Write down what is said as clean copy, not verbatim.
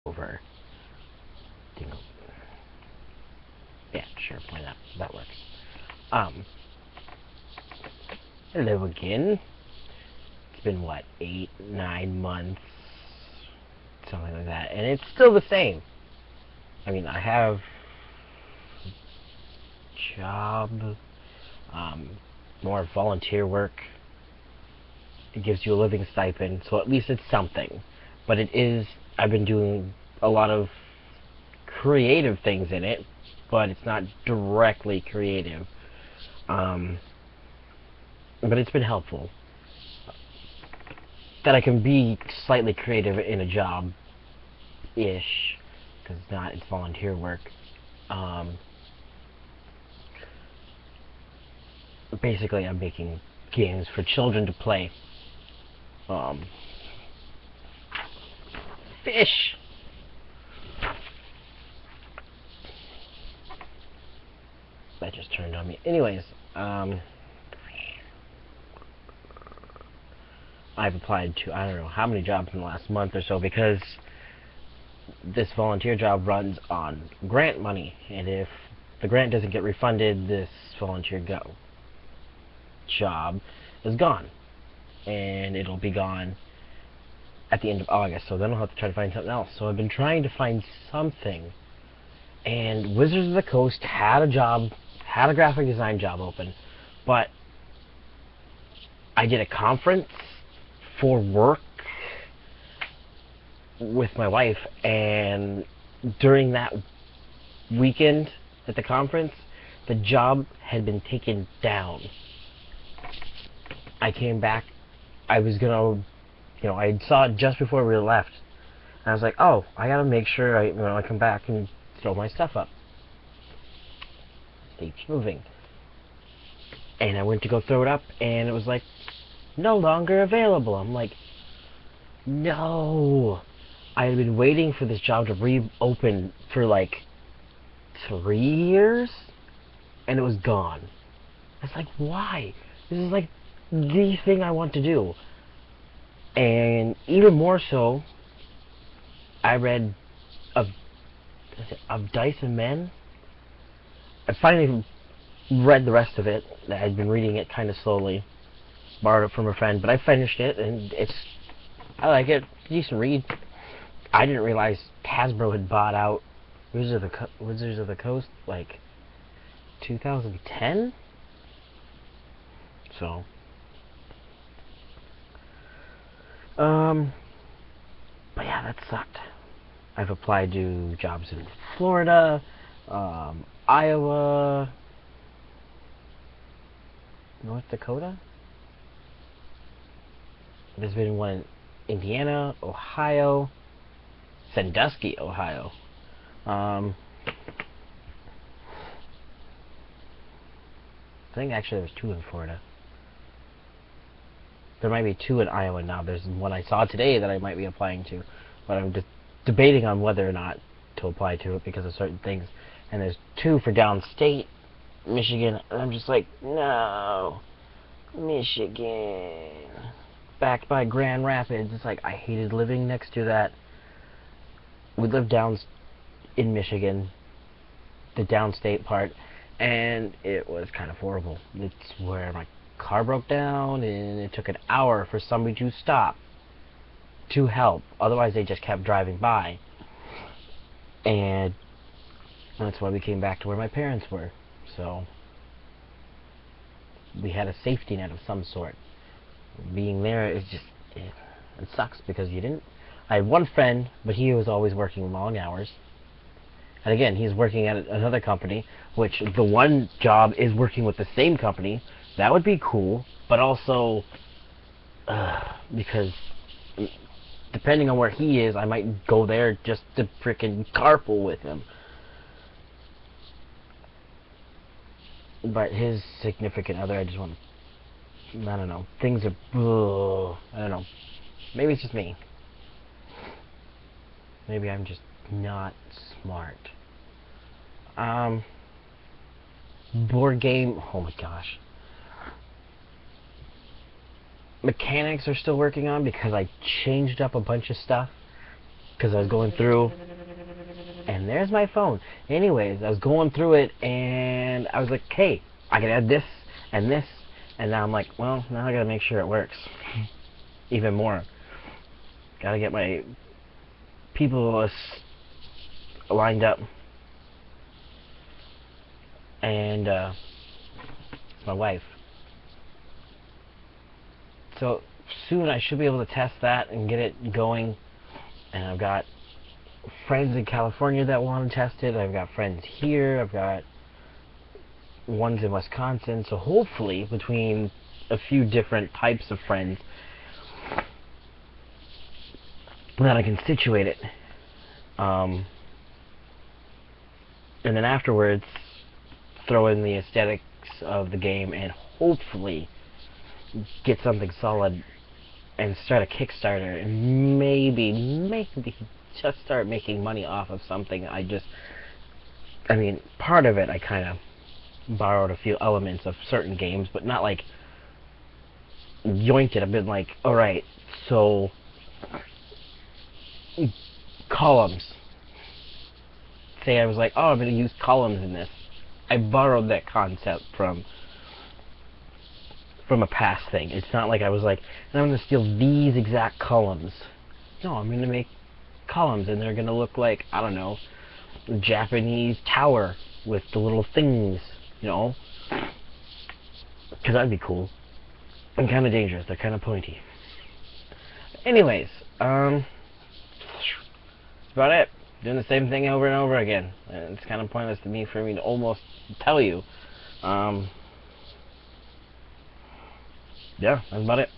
over. Dingle. Yeah, sure, why not? That works. Hello again. It's been, what, 8, 9 months? Something like that. And it's still the same. I mean, I have a job, more volunteer work. It gives you a living stipend, so at least it's something. But it is, I've been doing a lot of creative things in it, but it's not directly creative. But it's been helpful that I can be slightly creative in a job-ish, because it's volunteer work. Basically, I'm making games for children to play. Fish! That just turned on me. Anyways, I've applied to, I don't know how many jobs in the last month or so, because this volunteer job runs on grant money, and if the grant doesn't get refunded, this volunteer job is gone, and it'll be gone at the end of August, so then I'll have to try to find something else. So I've been trying to find something, and Wizards of the Coast had a graphic design job open, but I did a conference for work with my wife, and during that weekend at the conference, the job had been taken down. I came back, I was gonna, I saw it just before we left, and I was like, oh, I gotta make sure I come back and throw my stuff up. Stage moving. And I went to go throw it up, and it was like, no longer available. I'm like, no. I had been waiting for this job to reopen for like 3 years, and it was gone. I was like, why? This is like the thing I want to do. And even more so, I read of Dice and Men. I finally read the rest of it. I'd been reading it kind of slowly. Borrowed it from a friend, but I finished it, and I like it. It's a decent read. I didn't realize Hasbro had bought out Wizards of the Coast like 2010. So, but yeah, that sucked. I've applied to jobs in Florida, Iowa, North Dakota. There's been one in Indiana, Ohio, Sandusky, Ohio. I think actually there's 2 in Florida. There might be 2 in Iowa now. There's one I saw today that I might be applying to, but I'm just debating on whether or not to apply to it because of certain things. And there's 2 for downstate, Michigan, and I'm just like, no, Michigan. Backed by Grand Rapids. It's like, I hated living next to that. We lived down in Michigan, the downstate part, and it was kind of horrible. It's where my car broke down, and it took an hour for somebody to stop to help. Otherwise, they just kept driving by. And that's why we came back to where my parents were. So, we had a safety net of some sort. Being there is just, it sucks because I had one friend, but he was always working long hours. And again, he's working at another company, which the one job is working with the same company. That would be cool, but also, because depending on where he is, I might go there just to frickin' carpool with him. But his significant other, I just want to, I don't know. Things are, I don't know. Maybe it's just me. Maybe I'm just not smart. Board game, oh my gosh. Mechanics are still working on because I changed up a bunch of stuff. because I was going through, and there's my phone. Anyways, I was going through it, and I was like, hey, I can add this, and this, and now I'm like, well, now I gotta make sure it works. Even more. Gotta get my people lined up. And my wife. So soon I should be able to test that and get it going. And I've got friends in California that want to test it. I've got friends here. I've got ones in Wisconsin. So hopefully between a few different types of friends that I can situate it. And then afterwards throw in the aesthetics of the game and hopefully get something solid and start a Kickstarter and maybe just start making money off of something. I mean, part of it I kind of borrowed a few elements of certain games, but not like yoinked it. I've been like, alright, so columns. Say I was like, oh, I'm going to use columns in this. I borrowed that concept from a past thing. It's not like I was like, and I'm going to steal these exact columns. No, I'm going to make columns, and they're going to look like, I don't know, a Japanese tower with the little things, you know? Because that'd be cool. And kind of dangerous. They're kind of pointy. Anyways, that's about it. Doing the same thing over and over again. And it's kind of pointless to me for me to almost tell you. Yeah, that's about it.